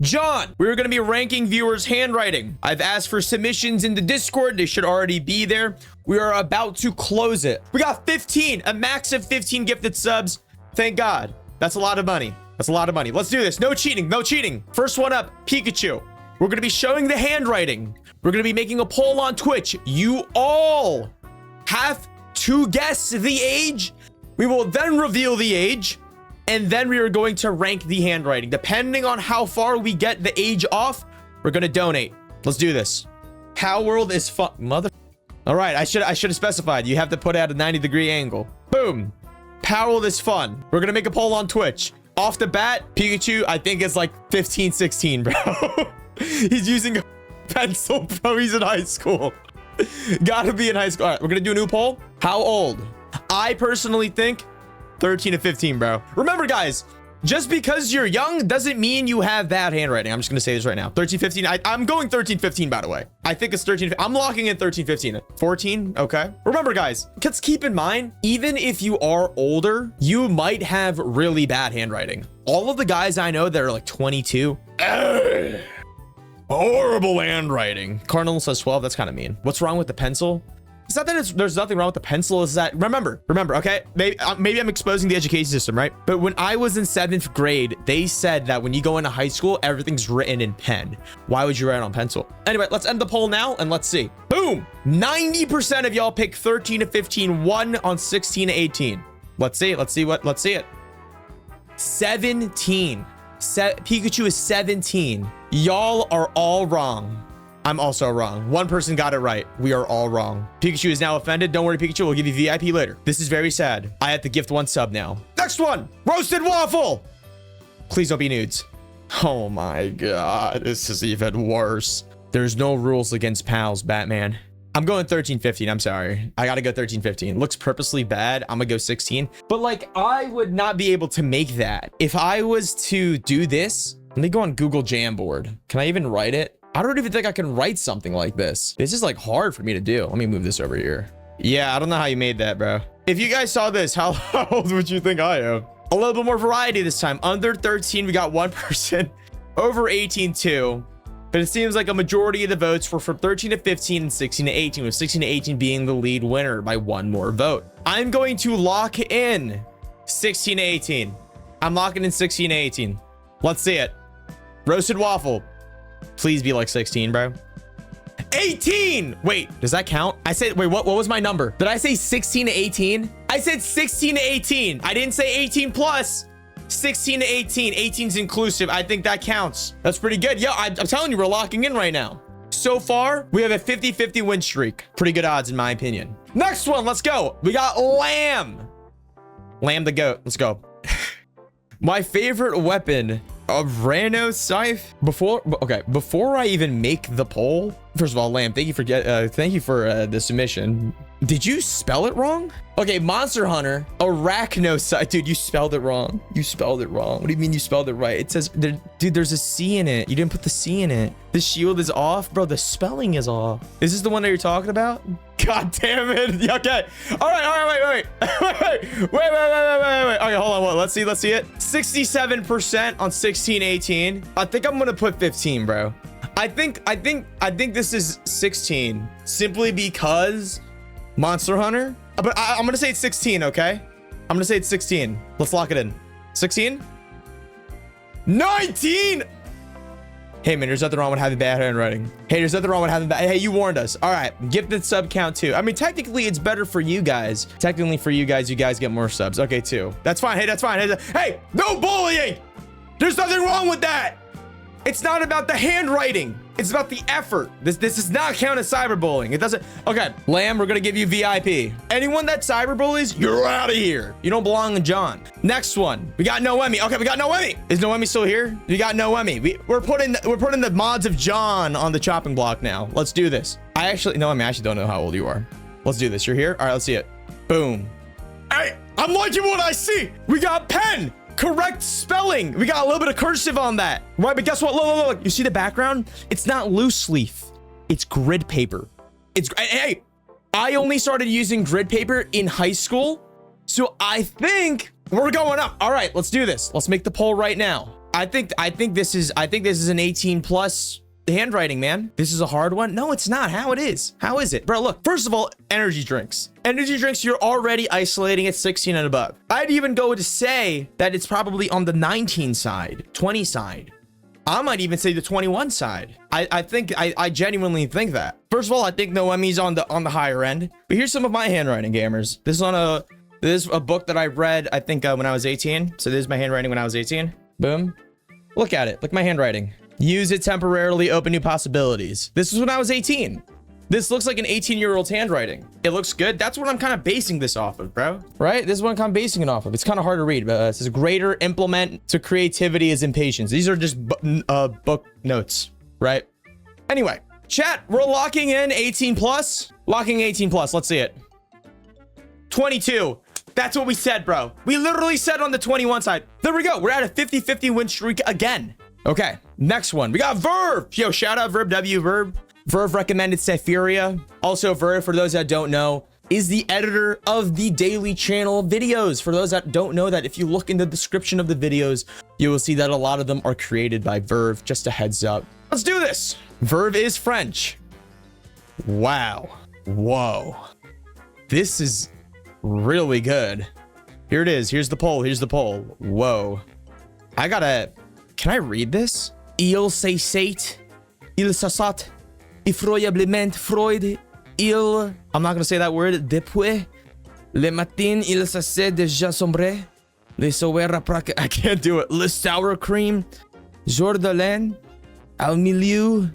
John, we were going to be ranking viewers' handwriting. I've asked for submissions in the Discord. They should already be there. We are about to close it. We got 15, a max of 15 gifted subs. Thank God. That's a lot of money. That's a lot of money. Let's do this. No cheating. No cheating. First one up, Pikachu. We're going to be showing the handwriting. We're going to be making a poll on Twitch. You all have to guess the age. We will then reveal the age. And then we are going to rank the handwriting. Depending on how far we get the age off, we're going to donate. Let's do this. How world is fun. Mother. All right. I should have specified. You have to put out a 90-degree angle. Boom. How world is fun. We're going to make a poll on Twitch. Off the bat, Pikachu, I think it's like 15, 16, bro. He's using a pencil, bro. He's in high school. Gotta be in high school. All right. We're going to do a new poll. How old? I personally think 13 to 15, bro. Remember, guys, just because you're young doesn't mean you have bad handwriting. I'm just going to say this right now. 13, 15. I'm going 13, 15, by the way. I think it's 13. I'm locking in 13, 15. 14. Okay. Remember, guys, let's keep in mind, even if you are older, you might have really bad handwriting. All of the guys I know that are like 22. Horrible handwriting. Cardinal says 12. That's kind of mean. What's wrong with the pencil? It's not that there's nothing wrong with the pencil. Is that remember, okay? Maybe I'm exposing the education system, right? But when I was in 7th grade, they said that when you go into high school, everything's written in pen. Why would you write on pencil? Anyway, let's end the poll now and let's see. Boom! 90% of y'all pick 13 to 15, 1 on 16 to 18. Let's see it. Let's see it. 17. Pikachu is 17. Y'all are all wrong. I'm also wrong. One person got it right. We are all wrong. Pikachu is now offended. Don't worry, Pikachu. We'll give you VIP later. This is very sad. I have to gift 1 sub now. Next one. Roasted Waffle. Please don't be nudes. Oh my God. This is even worse. There's no rules against pals, Batman. I'm going 13, 15. I'm sorry. I got to go 13, 15. Looks purposely bad. I'm going to go 16. But like, I would not be able to make that. If I was to do this, let me go on Google Jamboard. Can I even write it? I don't even think I can write something like this. This is like hard for me to do. Let me move this over here. Yeah, I don't know how you made that, bro. If you guys saw this, how old would you think I am? A little bit more variety this time. Under 13, we got 1 person. Over 18, 2. But it seems like a majority of the votes were from 13 to 15 and 16 to 18, with 16 to 18 being the lead winner by 1 more vote. I'm going to lock in 16 to 18. I'm locking in 16 to 18. Let's see it. Roasted Waffle. Please be like 16, bro. 18. Wait, does that count? I said, wait, what was my number? Did I say 16 to 18? I said 16 to 18. I didn't say 18 plus. 16 to 18. 18's inclusive. I think that counts. That's pretty good. Yeah, I'm telling you, we're locking in right now. So far, we have a 50-50 win streak. Pretty good odds, in my opinion. Next one, let's go. We got Lamb. Lamb the goat. Let's go. My favorite weapon, a Rano scythe. Before I even make the poll, first of all, Lamb, thank you for the submission. Did you spell it wrong? Okay, Monster Hunter, Arachno scythe. Dude, you spelled it wrong. You spelled it wrong. What do you mean you spelled it right? It says, dude, there's a C in it. You didn't put the C in it. The shield is off, bro. The spelling is off. Is this the one that you're talking about? God damn it. Okay. All right. Wait. Okay, hold on. Let's see it. 67% on 16, 18. I think I'm gonna put 15, bro. I think this is 16 simply because Monster Hunter. But I'm gonna say it's 16, okay? I'm gonna say it's 16. Let's lock it in. 16? 19! Hey, man, there's nothing wrong with having bad handwriting. Hey, there's nothing wrong with having bad... Hey, you warned us. All right, gifted sub count 2. I mean, technically, it's better for you guys. Technically, for you guys get more subs. Okay, 2. That's fine. Hey, that's fine. Hey, no bullying! There's nothing wrong with that! It's not about the handwriting. It's about the effort. This does not count as cyberbullying. It doesn't. Okay, Lamb, we're gonna give you VIP. Anyone that cyberbullies, you're out of here. You don't belong in John. Next one, we got Noemi. Okay, we got Noemi. Is Noemi still here? We got Noemi. We're putting the mods of John on the chopping block now. Let's do this. Noemi, I actually don't know how old you are. Let's do this. You're here. All right, let's see it. Boom. Hey, I'm liking what I see. We got pen. Correct spelling. We got a little bit of cursive on that. Right, but guess what? Look. You see the background? It's not loose leaf. It's grid paper. Hey, I only started using grid paper in high school. So I think we're going up. All right, let's do this. Let's make the poll right now. I think this is an 18 plus handwriting, man. This is a hard one. No, it's not. How it is? How is it? Bro, look, first of all, energy drinks. Energy drinks, you're already isolating at 16 and above. I'd even go to say that it's probably on the 19 side, 20 side. I might even say the 21 side. I genuinely think that. First of all, I think Noemi's on the higher end. But here's some of my handwriting, gamers. This is a book that I read, I think, when I was 18. So this is my handwriting when I was 18. Boom. Look at it. Look at my handwriting. Use it temporarily, open new possibilities. This is when I was 18. This looks like an 18-year-old's handwriting. It looks good. That's what I'm kind of basing this off of, bro. Right? This is what I'm kind of basing it off of. It's kind of hard to read, but it says greater implement to creativity is impatience. These are just book notes, right? Anyway, chat, we're locking in 18 plus. Locking 18 plus. Let's see it. 22. That's what we said, bro. We literally said on the 21 side. There we go. We're at a 50-50 win streak again. Okay, next one. We got Verve. Yo, shout out Verve W. Verve. Verve recommended Sephiria. Also, Verve, for those that don't know, is the editor of the daily channel videos. For those that don't know that, if you look in the description of the videos, you will see that a lot of them are created by Verve. Just a heads up. Let's do this. Verve is French. Wow. Whoa. This is really good. Here it is. Here's the poll. Here's the poll. Whoa. Can I read this? Il s'assate. Il s'assate. Effroyablement Freud. I'm not gonna say that word. Depuis le matin, il s'assait déjà sombre. Le soir après. I can't do it. Le sour cream. Jordan. Au milieu.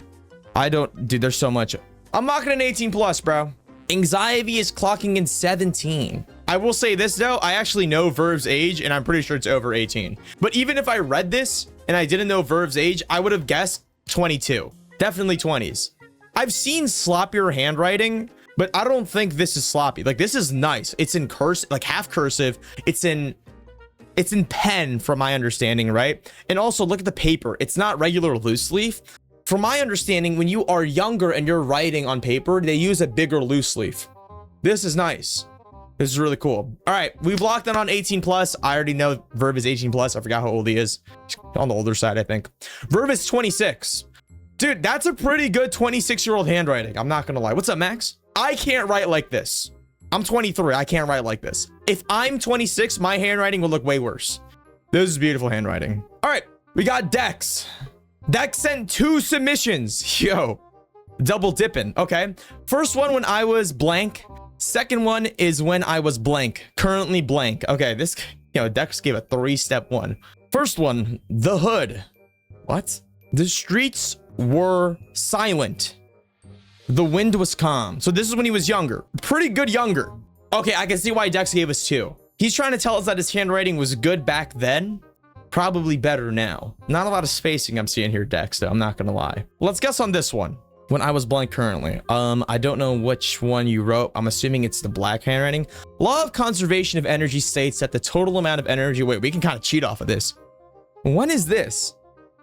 Dude, there's so much. I'm knocking an 18 plus, bro. Anxiety is clocking in 17. I will say this though, I actually know Verve's age and I'm pretty sure it's over 18. But even if I read this and I didn't know Verve's age, I would have guessed 22. Definitely 20s. I've seen sloppier handwriting, but I don't think this is sloppy. Like, this is nice. It's in cursive, like half cursive. It's in pen from my understanding, right? And also look at the paper. It's not regular loose leaf. From my understanding, when you are younger and you're writing on paper, they use a bigger loose leaf. This is nice. This is really cool. All right, we've locked in on 18 plus. I already know Verve is 18 plus. I forgot how old he is. He's on the older side, I think. Verve is 26. Dude, that's a pretty good 26-year-old handwriting. I'm not gonna lie. What's up, Max? I can't write like this. I'm 23. I can't write like this. If I'm 26, my handwriting will look way worse. This is beautiful handwriting. All right, we got Dex. Dex sent 2 submissions. Yo, double dipping. Okay. First one when I was blank. Second one is when I was blank. Currently blank. Okay, this, Dex gave a 3-step one. First one, the hood. What? The streets were silent. The wind was calm. So this is when he was younger. Pretty good younger. Okay, I can see why Dex gave us 2. He's trying to tell us that his handwriting was good back then. Probably better now. Not a lot of spacing I'm seeing here, Dex, though. I'm not gonna lie. Let's guess on this one. When I was blank currently. I don't know which one you wrote. I'm assuming it's the black handwriting. Law of conservation of energy states that the total amount of energy... Wait, we can kind of cheat off of this. When is this?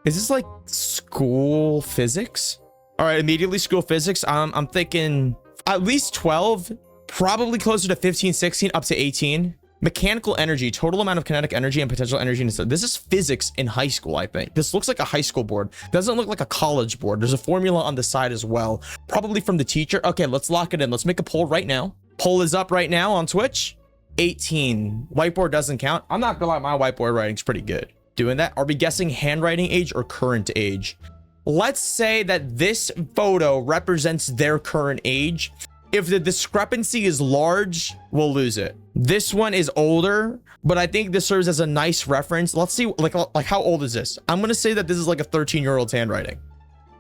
Is this like school physics? All right, immediately school physics. I'm thinking at least 12, probably closer to 15, 16, up to 18. Mechanical energy, total amount of kinetic energy and potential energy. This is physics in high school, I think. This looks like a high school board. Doesn't look like a college board. There's a formula on the side as well. Probably from the teacher. Okay, let's lock it in. Let's make a poll right now. Poll is up right now on Twitch. 18. Whiteboard doesn't count. I'm not gonna lie, my whiteboard writing's pretty good. Doing that. Are we guessing handwriting age or current age? Let's say that this photo represents their current age. If the discrepancy is large, we'll lose it. This one is older, but I think this serves as a nice reference. Let's see, like how old is this? I'm gonna say that this is like a 13-year-old's handwriting.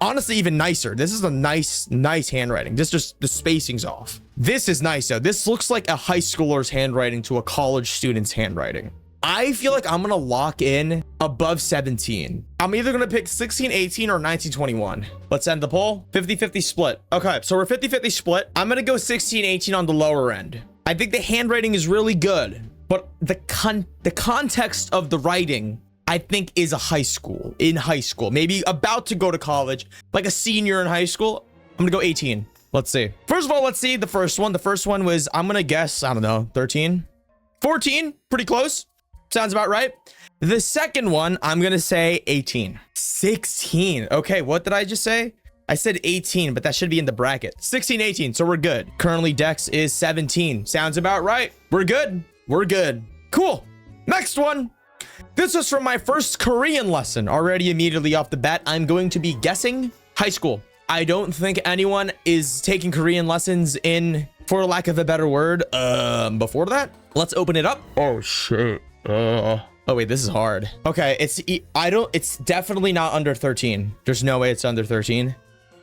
Honestly, even nicer. This is a nice handwriting. This just, the spacing's off. This is nice though. This looks like a high schooler's handwriting to a college student's handwriting. I feel like I'm gonna lock in above 17. I'm either gonna pick 16, 18 or 19, 21. Let's end the poll. 50-50 split. Okay, so we're 50-50 split. I'm gonna go 16, 18 on the lower end. I think the handwriting is really good, but the context of the writing, I think, is a high school, maybe about to go to college, like a senior in high school. I'm gonna go 18. Let's see. First of all, let's see the first one. The first one was, I'm gonna guess, I don't know, 13, 14, pretty close. Sounds about right. The second one, I'm going to say 18. 16. Okay, what did I just say? I said 18, but that should be in the bracket. 16, 18, so we're good. Currently, Dex is 17. Sounds about right. We're good. We're good. Cool. Next one. This was from my first Korean lesson. Already immediately off the bat, I'm going to be guessing high school. I don't think anyone is taking Korean lessons in, for lack of a better word, before that. Let's open it up. Oh, shit. Oh, wait, this is hard. Okay, it's definitely not under 13. There's no way it's under 13.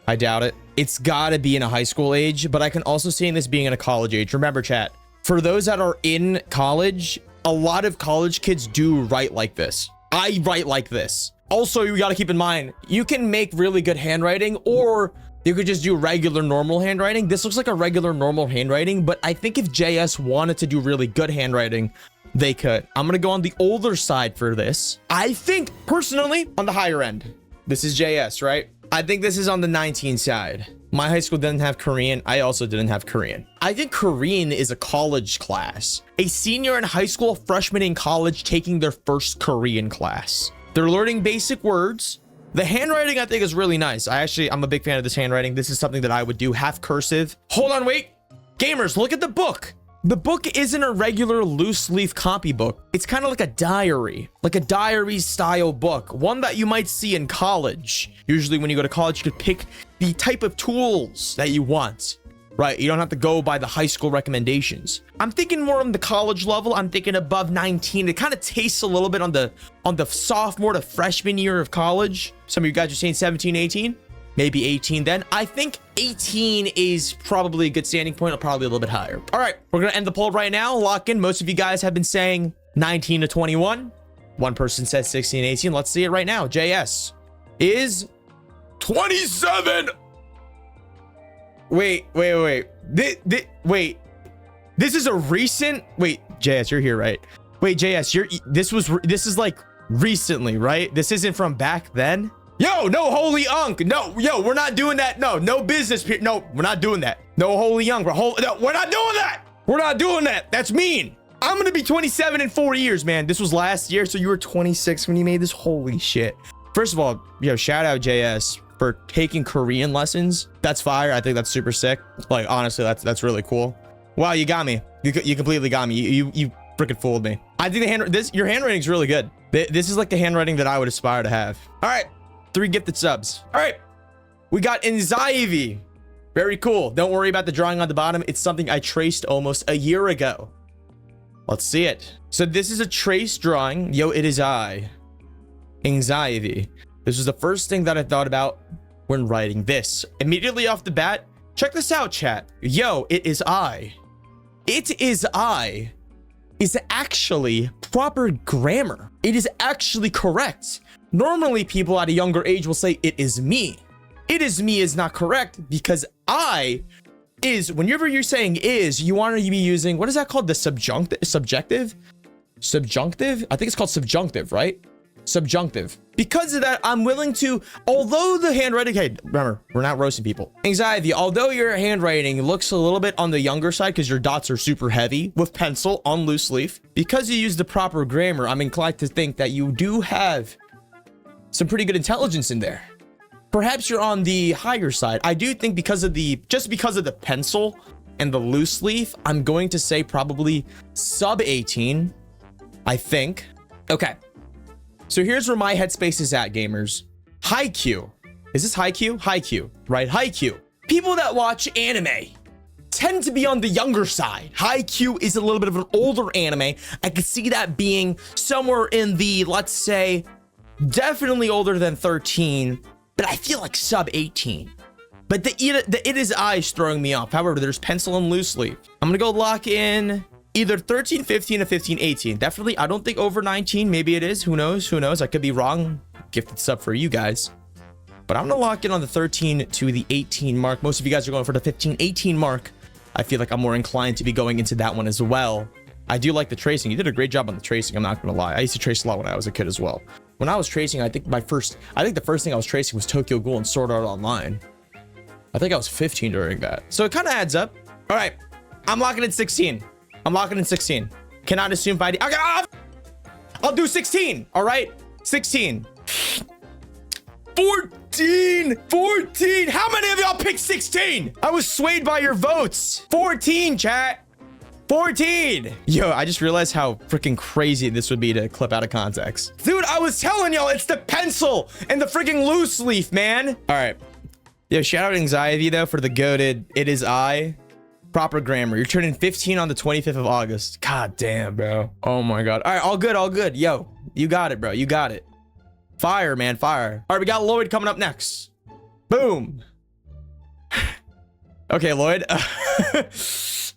I doubt it. It's gotta be in a high school age, but I can also see this being in a college age. Remember, chat, for those that are in college, a lot of college kids do write like this. I write like this. Also, you gotta keep in mind, you can make really good handwriting, or you could just do regular normal handwriting. This looks like a regular normal handwriting, but I think if JS wanted to do really good handwriting, they could. I'm gonna go on the older side for this. I think, personally, on the higher end. This is JS, right? I think this is on the 19 side. My high school didn't have Korean. I also didn't have Korean. I think Korean is a college class. A senior in high school, freshman in college taking their first Korean class. They're learning basic words. The handwriting, I think, is really nice. I'm a big fan of this handwriting. This is something that I would do. Half cursive. Hold on, wait. Gamers, look at the book. The book isn't a regular loose leaf copy book. It's kind of like a diary style book, one that you might see in college. Usually when you go to college, you could pick the type of tools that you want, right? You don't have to go by the high school recommendations. I'm thinking more on the college level. I'm thinking above 19. It kind of tastes a little bit on the sophomore to freshman year of college. Some of you guys are saying 17, 18. Maybe 18 then. I think 18 is probably a good standing point, probably a little bit higher. All right, we're gonna end the poll right now. Lock in. Most of you guys have been saying 19 to 21. One person says 16, 18. Let's see it right now. JS is 27. Wait. Wait. This is a recent, wait, JS, you're here, right? Wait, JS, this is like recently, right? This isn't from back then? Yo, no holy unk. No, yo, we're not doing that. No business. No, we're not doing that. No holy unk. No, we're not doing that. We're not doing that. That's mean. I'm going to be 27 in 4 years, man. This was last year. So you were 26 when you made this. Holy shit. First of all, yo, shout out JS for taking Korean lessons. That's fire. I think that's super sick. Like, honestly, that's really cool. Wow, you got me. You completely got me. You freaking fooled me. I think your handwriting is really good. This is like the handwriting that I would aspire to have. All right. 3 gifted subs. All right, we got anxiety. Very cool. Don't worry about the drawing on the bottom. It's something I traced almost a year ago. Let's see it. So this is a trace drawing. Yo, it is I. Anxiety. This was the first thing that I thought about when writing this. Immediately off the bat, check this out, chat. Yo, it is I. It is I is actually proper grammar. It is actually correct. Normally, people at a younger age will say, it is me. It is me is not correct because I is, whenever you're saying is, you want to be using, what is that called? The subjunctive? Subjunctive? I think it's called subjunctive, right? Subjunctive. Because of that, I'm willing to, although the handwriting, hey, remember, we're not roasting people. Anxiety, although your handwriting looks a little bit on the younger side because your dots are super heavy with pencil on loose leaf, because you use the proper grammar, I'm inclined to think that you do have some pretty good intelligence in there. Perhaps you're on the higher side. I do think just because of the pencil and the loose leaf, I'm going to say probably sub 18, I think. Okay. So here's where my headspace is at, gamers. Haikyuu. Is this Haikyuu? Haikyuu, right? Haikyuu. People that watch anime tend to be on the younger side. Haikyuu is a little bit of an older anime. I could see that being somewhere in the, let's say, definitely older than 13, but I feel like sub 18. But the it is I is throwing me off. However, there's pencil and loose leaf. I'm gonna go lock in either 13, 15, or 15, 18. Definitely, I don't think over 19. Maybe it is. Who knows? Who knows? I could be wrong. Gifted sub for you guys. But I'm gonna lock in on the 13 to the 18 mark. Most of you guys are going for the 15, 18 mark. I feel like I'm more inclined to be going into that one as well. I do like the tracing. You did a great job on the tracing. I'm not gonna lie. I used to trace a lot when I was a kid as well. When I was tracing, I think the first thing I was tracing was Tokyo Ghoul and Sword Art Online. I think I was 15 during that. So it kind of adds up. All right, I'm locking in 16. I'm locking in 16. Cannot assume by I'll do 16. All right, 16. 14. 14. How many of y'all picked 16? I was swayed by your votes. 14, chat. 14. Yo, I just realized how freaking crazy this would be to clip out of context. Dude, I was telling y'all, it's the pencil and the freaking loose leaf, man. All right. Yo, shout out Anxiety, though, for the goated It Is I. Proper grammar. You're turning 15 on the 25th of August. God damn, bro. Oh, my God. All right, all good, all good. Yo, you got it, bro. You got it. Fire, man, fire. All right, we got Lloyd coming up next. Boom. Okay, Lloyd.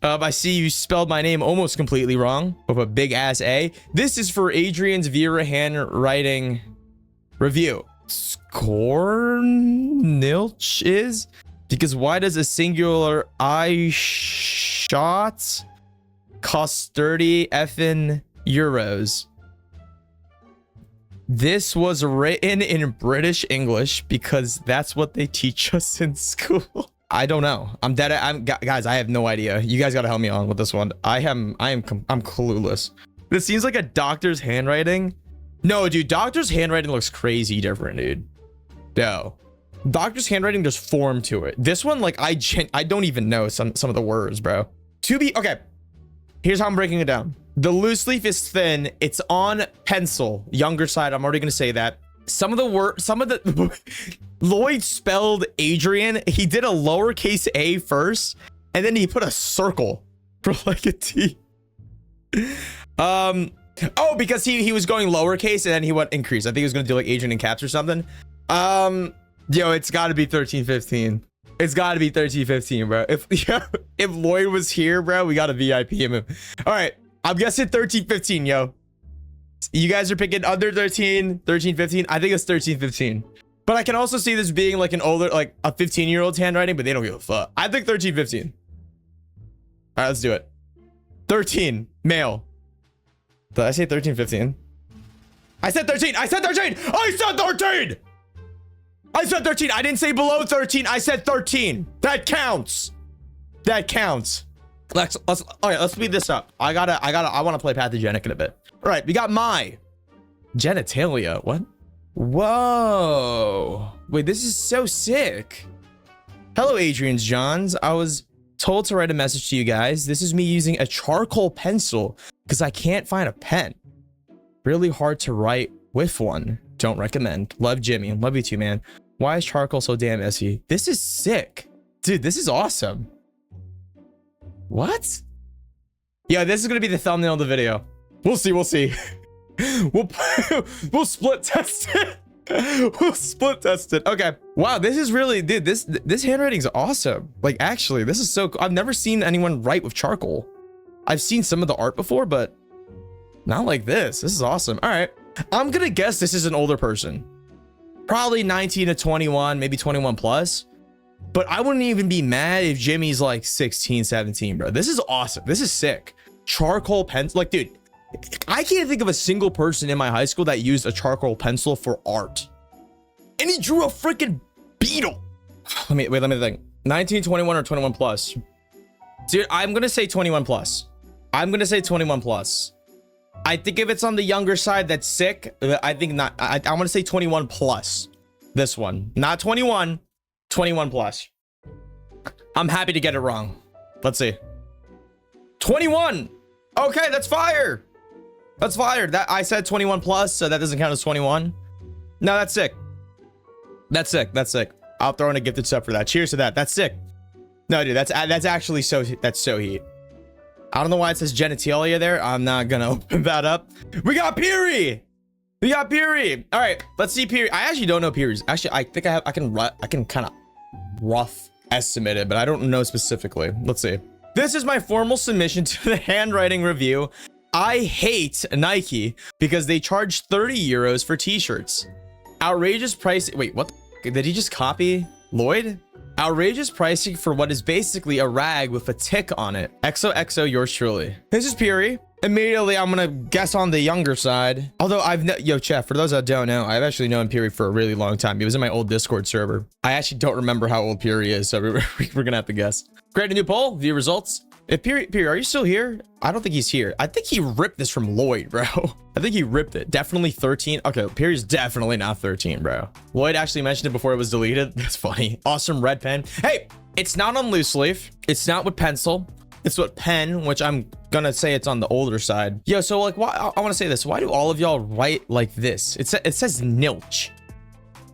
I see you spelled my name almost completely wrong with a big ass A. This is for Adrian's Vera handwriting review. Scornilch is because why does a singular I shot cost 30 effing euros? This was written in British English because that's what they teach us in school. I don't know. I'm dead. Guys, I have no idea. You guys got to help me on with this one. I'm clueless. This seems like a doctor's handwriting. No, dude, doctor's handwriting looks crazy different, dude. No. Doctor's handwriting, there's form to it. This one, like, I don't even know some of the words, bro. Okay. Here's how I'm breaking it down. The loose leaf is thin. It's on pencil. Younger side. I'm already going to say that. Some of the Lloyd spelled Adrian. He did a lowercase a first, and then he put a circle for like a T. Oh, because he was going lowercase and then he went increase. I think he was going to do like adrianincaps or something. Yo, it's got to be 1315. It's got to be 1315, bro. If Lloyd was here, bro, we got to VIP him. All right, I'm guessing 1315, yo. You guys are picking under 13, 15. I think it's 1315. But I can also see this being like an older, like a 15-year-old's handwriting, but they don't give a fuck. I think 1315. All right, let's do it. 13, male. Did I say 1315? I said 13. I said 13. I said 13. I said 13. I didn't say below 13. I said 13. That counts. That counts. All right, let's speed this up. I want to play pathogenic in a bit. All right, we got my genitalia. What? Whoa. Wait, this is so sick. Hello, Adrian's Johns. I was told to write a message to you guys. This is me using a charcoal pencil because I can't find a pen. Really hard to write with one. Don't recommend. Love Jimmy. Love you too, man. Why is charcoal so damn messy? This is sick. Dude, this is awesome. What? Yeah, this is going to be the thumbnail of the video. We'll see. We'll see. We'll split test it. We'll split test it. Okay. Wow, this is really, dude, this handwriting is awesome. Like, actually, this is so cool. I've never seen anyone write with charcoal. I've seen some of the art before, but not like this. This is awesome. All right. I'm going to guess this is an older person. Probably 19 to 21, maybe 21 plus. But I wouldn't even be mad if Jimmy's like 16, 17, bro. This is awesome. This is sick. Charcoal pencil. Like, dude, I can't think of a single person in my high school that used a charcoal pencil for art. And he drew a freaking beetle. Let me think. 19, 21, or 21 plus. Dude, I'm going to say 21 plus. I'm going to say 21 plus. I think if it's on the younger side, that's sick. I think not. I want to say 21 plus. This one. Not 21. 21 plus. I'm happy to get it wrong. Let's see. 21. Okay, that's fire. That's fire. That I said 21 plus, so that doesn't count as 21. No, that's sick. That's sick. That's sick. I'll throw in a gifted sub for that. Cheers to that. That's sick. No, dude, that's actually so heat. I don't know why it says genitalia there. I'm not gonna open that up. We got Perryi. We got Perryi. All right, let's see Perryi. I actually don't know Perryi's. Actually, I think I can kind of rough estimate it, but I don't know specifically. Let's see. This is my formal submission to the handwriting review. I hate Nike because they charge 30 euros for t-shirts. Outrageous price. Wait, what? Did he just copy Lloyd? Outrageous pricing for what is basically a rag with a tick on it. XOXO, yours truly. This is Perryi. Immediately, I'm gonna guess on the younger side. Although yo, chat, for those that don't know, I've actually known Perryi for a really long time. He was in my old Discord server. I actually don't remember how old Perryi is, so we're gonna have to guess. Create a new poll, view results. If Perryi, are you still here? I don't think he's here. I think he ripped this from Lloyd, bro. I think he ripped it. Definitely 13. Okay, Perryi's definitely not 13, bro. Lloyd actually mentioned it before it was deleted. That's funny. Awesome red pen. Hey, it's not on loose leaf. It's not with pencil. It's with pen, which I'm gonna say it's on the older side. Yo, so like, why? I want to say this. Why do all of y'all write like this? It says nilch.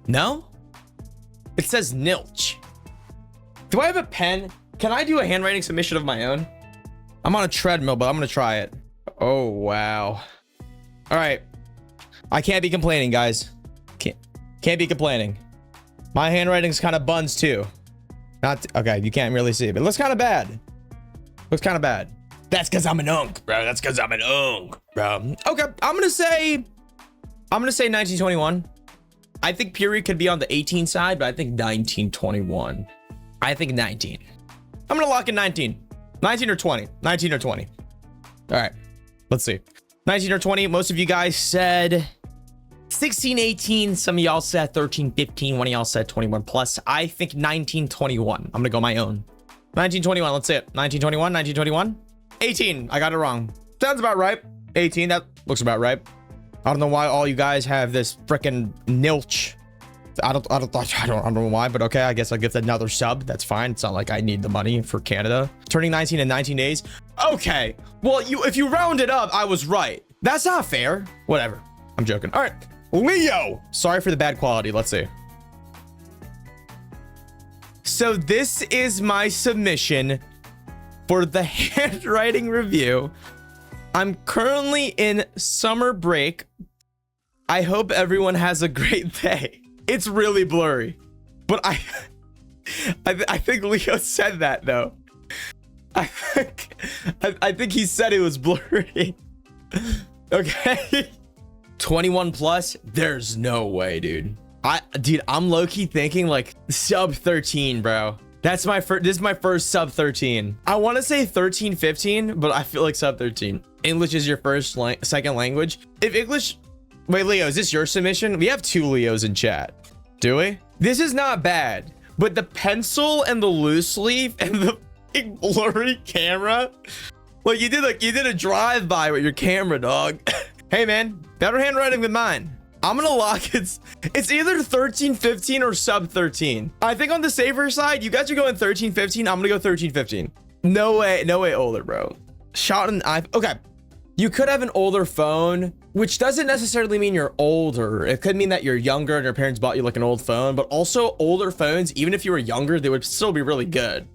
No? It says nilch. Do I have a pen? Can I do a handwriting submission of my own? I'm on a treadmill, but I'm gonna try it. Oh, wow. All right. I can't be complaining, guys. Can't be complaining. My handwriting's kind of buns too. Okay, you can't really see it, but it looks kind of bad. Looks kind of bad. That's because I'm an unk, bro. That's because I'm an unk, bro. Okay, I'm gonna say 1921. I think Perryi could be on the 18 side, but I think 1921. I think 19. I'm gonna lock in 19. 19 or 20. 19 or 20. All right, let's see. 19 or 20. Most of you guys said 16, 18. Some of y'all said 13, 15. One of y'all said 21 plus. I think 1921. I'm gonna go my own. 1921. Let's see it. 1921. 1921. 18. I got it wrong. Sounds about right. 18. That looks about right. I don't know why all you guys have this freaking nilch. I don't know why, but okay. I guess I'll give another sub. That's fine. It's not like I need the money for Canada. Turning 19 in 19 days. Okay. Well, if you round it up, I was right. That's not fair. Whatever. I'm joking. All right. Leo. Sorry for the bad quality. Let's see. So this is my submission for the handwriting review. I'm currently in summer break. I hope everyone has a great day. It's really blurry, but I think Leo said that though. I think he said it was blurry. Okay. 21 plus. There's no way, dude. I'm low-key thinking like sub 13, bro. That's my first. This is my first sub 13. I want to say 13, 15, but I feel like sub 13. English is your first second language. If English. Wait, Leo, is this your submission? We have 2 Leos in chat. Do we? This is not bad, but the pencil and the loose leaf and the big blurry camera. Like you did a drive-by with your camera, dog. Hey man, better handwriting than mine. I'm gonna lock it's either 13, 15 or sub 13. I think on the safer side, you guys are going 13, 15. I'm gonna go 13, 15. No way older, bro. Shot an eye. Okay. You could have an older phone, which doesn't necessarily mean you're older. It could mean that you're younger and your parents bought you like an old phone, but also older phones, even if you were younger, they would still be really good.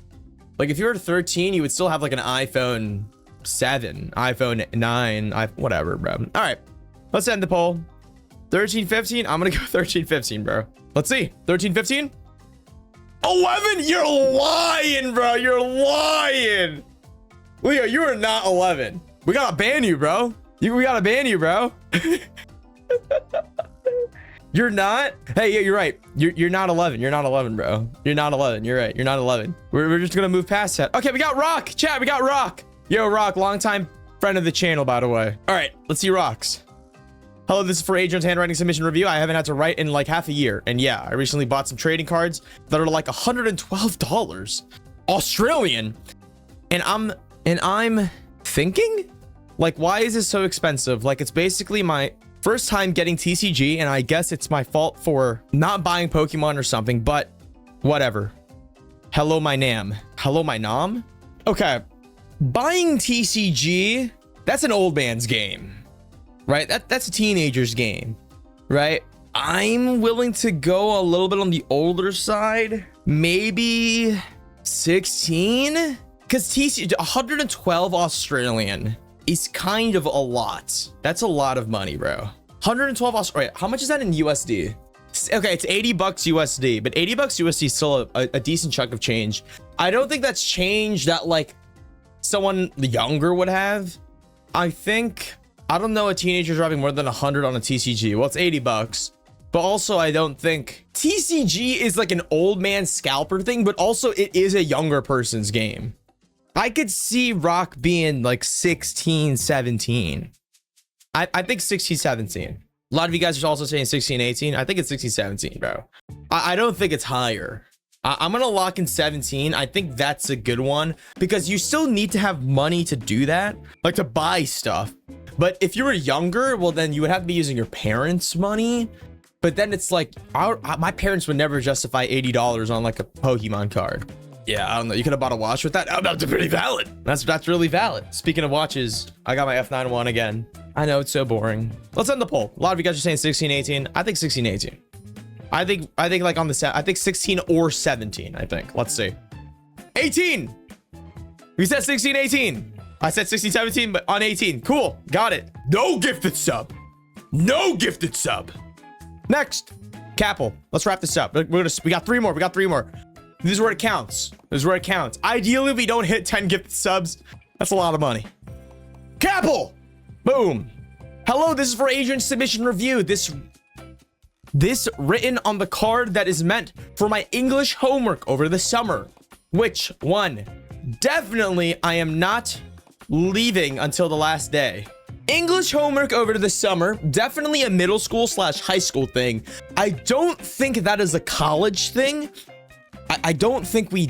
Like if you were 13, you would still have like an iPhone 7, iPhone 9, whatever, bro. All right, let's end the poll. 13, 15. I'm gonna go 13, 15, bro. Let's see. 13, 15. 11. You're lying, bro. You're lying. Leo, you are not 11. We gotta ban you, bro. We gotta ban you, bro. You're not? Hey, yeah, you're right. You're not 11. You're not 11, bro. You're not 11. You're right. You're not 11. We're just gonna move past that. Okay, we got Rock. Chat, we got Rock. Yo, Rock, longtime friend of the channel, by the way. All right, let's see Rocks. Hello, this is for Adrian's handwriting submission review. I haven't had to write in like half a year. And yeah, I recently bought some trading cards that are like $112 Australian. And I'm thinking, like, why is this so expensive? Like, it's basically my first time getting TCG, and I guess it's my fault for not buying Pokemon or something, but whatever. Hello, my Nam. Hello, my Nam? Okay. Buying TCG, that's an old man's game, right? That's a teenager's game, right? I'm willing to go a little bit on the older side, maybe 16, because TCG 112 Australian is kind of a lot. That's a lot of money, bro. 112 Australian. How much is that in USD? Okay, it's $80 USD, but $80 USD is still a decent chunk of change. I don't think that's change that like someone younger would have. I think, I don't know a teenager driving more than 100 on a TCG. Well, it's $80, but also I don't think TCG is like an old man scalper thing, but also it is a younger person's game. I could see Rock being like 16, 17. I think 16, 17. A lot of you guys are also saying 16, 18. I think it's 16, 17, bro. I don't think it's higher. I'm gonna lock in 17. I think that's a good one because you still need to have money to do that, like to buy stuff. But if you were younger, well, then you would have to be using your parents' money. But then it's like, my parents would never justify $80 on like a Pokemon card. Yeah, I don't know. You could have bought a watch with that. Oh, that's pretty valid. That's really valid. Speaking of watches, I got my F91 again. I know it's so boring. Let's end the poll. A lot of you guys are saying 16, 18. I think 16, 18. I think like on the set, I think 16 or 17. I think. Let's see. 18. We said 16, 18. I said 16, 17, but on 18. Cool. Got it. No gifted sub. No gifted sub. Next, Kapple. Let's wrap this up. We got 3 more. We got 3 more. This is where it counts. This is where it counts. Ideally, if we don't hit 10 gifted subs, that's a lot of money. Kapple. Boom. Hello, this is for Adrian's submission review. This written on the card that is meant for my English homework over the summer. Which one? Definitely, I am not leaving until the last day. English homework over the summer, definitely a middle school / high school thing. I don't think that is a college thing. I don't think we,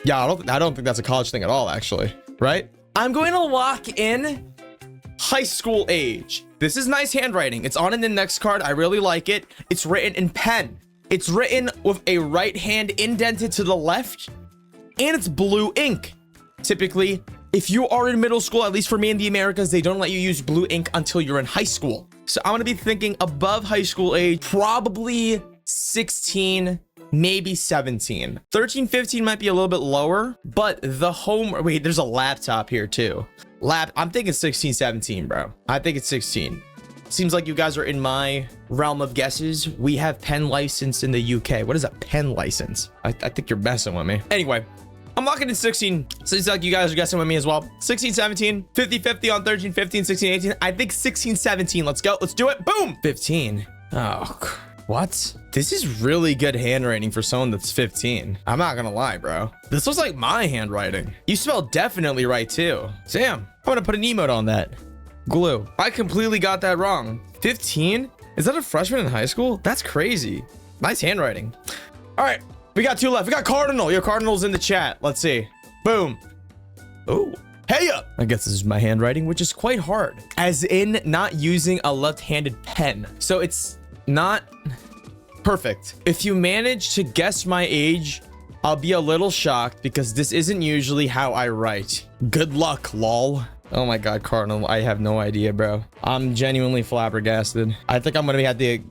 yeah, I don't think that's a college thing at all, actually, right? I'm going to lock in high school age. This is nice handwriting. It's on an index card. I really like it. It's written in pen. It's written with a right hand indented to the left, and it's blue ink. Typically, if you are in middle school, at least for me in the Americas, they don't let you use blue ink until you're in high school. So I'm going to be thinking above high school age, probably 16, maybe 17. 13, 15 might be a little bit lower, but the wait, there's a laptop here too. I'm thinking 16, 17, bro. I think it's 16. Seems like you guys are in my realm of guesses. We have pen license in the UK. What is a pen license? I think you're messing with me. Anyway, I'm locking in 16. Seems like you guys are guessing with me as well. 16, 17, 50, 50 on 13, 15, 16, 18. I think 16, 17. Let's go. Let's do it. Boom. 15. Oh, what? This is really good handwriting for someone that's 15. I'm not gonna lie, bro. This looks like my handwriting. You spelled definitely right too. Damn, I'm gonna put an emote on that. Glue. I completely got that wrong. 15? Is that a freshman in high school? That's crazy. Nice handwriting. All right, we got 2 left. We got Cardinal. Your Cardinal's in the chat. Let's see. Boom. Oh, hey up. I guess this is my handwriting, which is quite hard. As in not using a left-handed pen. So it's not perfect. If you manage to guess my age, I'll be a little shocked because this isn't usually how I write. Good luck, lol. Oh my god, Cardinal, I have no idea, bro. I'm genuinely flabbergasted. I think I'm gonna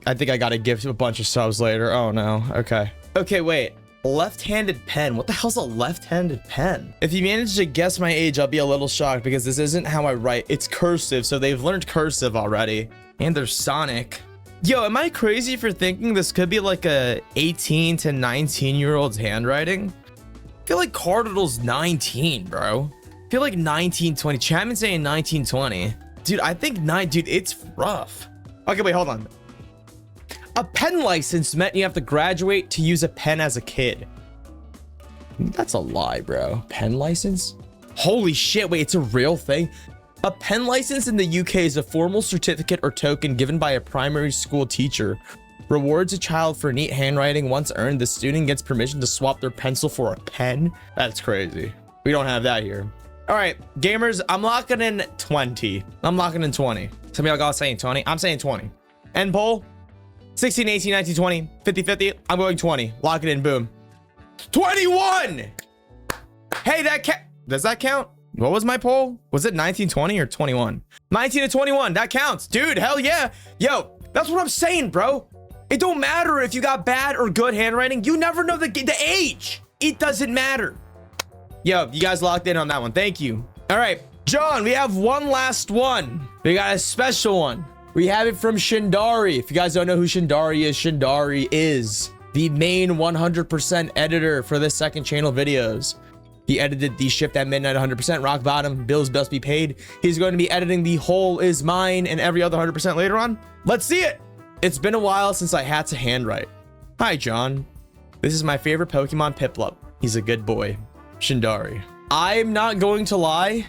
I think I gotta give a bunch of subs later. Oh no. Okay, wait. Left-handed pen. What the hell's a left-handed pen? If you manage to guess my age, I'll be a little shocked because this isn't how I write. It's cursive, so they've learned cursive already. And they're Sonic. Yo, am I crazy for thinking this could be like a 18 to 19-year-old's handwriting? I feel like Cardinal's 19, bro. I feel like 19, 20. Chapman's saying 19, 20. Dude, I think dude, it's rough. Okay, wait, hold on. A pen license meant you have to graduate to use a pen as a kid. That's a lie, bro. Pen license? Holy shit, wait, it's a real thing? A pen license in the UK is a formal certificate or token given by a primary school teacher. Rewards a child for neat handwriting. Once earned, the student gets permission to swap their pencil for a pen. That's crazy. We don't have that here. All right, gamers, I'm locking in 20. I'm locking in 20. Some of y'all got saying 20. I'm saying 20. End poll. 16, 18, 19, 20, 50, 50. I'm going 20. Lock it in. Boom. 21. Hey, does that count? What was my poll? Was it 19, 20 or 21? 19 to 21. That counts. Dude, hell yeah. Yo, that's what I'm saying, bro. It don't matter if you got bad or good handwriting. You never know the age. It doesn't matter. Yo, you guys locked in on that one. Thank you. All right, John, we have one last one. We got a special one. We have it from Shindari. If you guys don't know who Shindari is the main 100% editor for this second channel videos. He edited the Shift at Midnight 100%, Rock Bottom, Bills Best Be Paid. He's going to be editing the Whole Is Mine and every other 100% later on. Let's see it. It's been a while since I had to handwrite. Hi, John. This is my favorite Pokemon, Piplup. He's a good boy. Shindari. I'm not going to lie.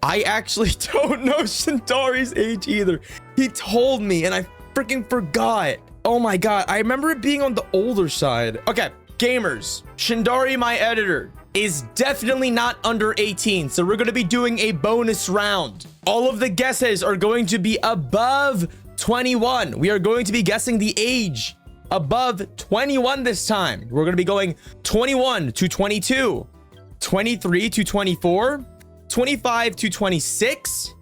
I actually don't know Shindari's age either. He told me and I freaking forgot. Oh my god. I remember it being on the older side. Okay. Gamers, Shindari, my editor, is definitely not under 18. So we're going to be doing a bonus round. All of the guesses are going to be above 21. We are going to be guessing the age above 21 this time. We're going to be going 21 to 22, 23 to 24, 25 to 26,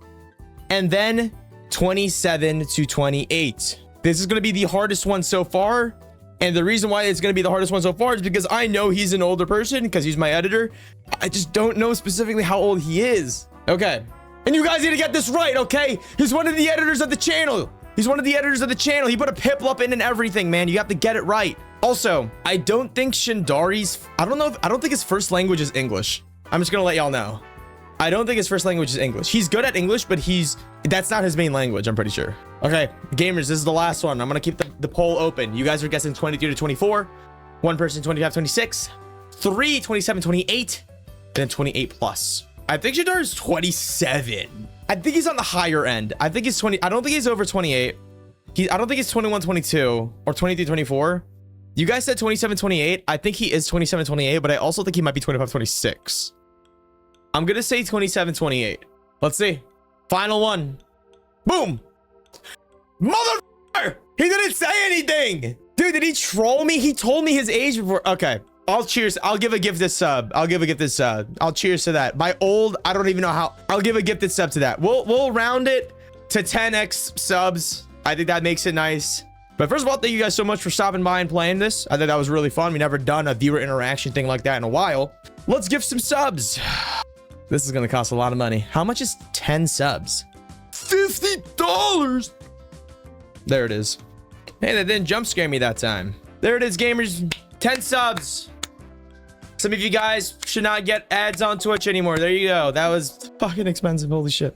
and then 27 to 28. This is going to be the hardest one so far. And the reason why it's going to be the hardest one so far is because I know he's an older person because he's my editor. I just don't know specifically how old he is. Okay. And you guys need to get this right, okay? He's one of the editors of the channel. He's one of the editors of the channel. He put a piplup in and everything, man. You have to get it right. Also, I don't think Shindari's, I don't think his first language is English. I'm just going to let y'all know. I don't think his first language is English. He's good at English, but that's not his main language, I'm pretty sure. Okay, gamers, this is the last one. I'm going to keep the poll open. You guys are guessing 23 to 24. One person, 25, 26. 3, 27, 28. And then 28 plus. I think Shindari is 27. I think he's on the higher end. I think he's 20. I don't think he's over 28. I don't think he's 21, 22 or 23, 24. You guys said 27, 28. I think he is 27, 28, but I also think he might be 25, 26. I'm going to say 27, 28. Let's see. Final one. Boom. Mother! He didn't say anything. Dude, did he troll me? He told me his age before. Okay. I'll cheers. I'll give a gifted sub. I'll cheers to that. My old, I don't even know how. I'll give a gifted sub to that. We'll round it to 10x subs. I think that makes it nice. But first of all, thank you guys so much for stopping by and playing this. I think that was really fun. We never done a viewer interaction thing like that in a while. Let's give some subs. This is going to cost a lot of money. How much is 10 subs? $50. There it is. Hey, that didn't jump scare me that time. There it is, gamers. 10 subs. Some of you guys should not get ads on Twitch anymore. There you go. That was fucking expensive. Holy shit.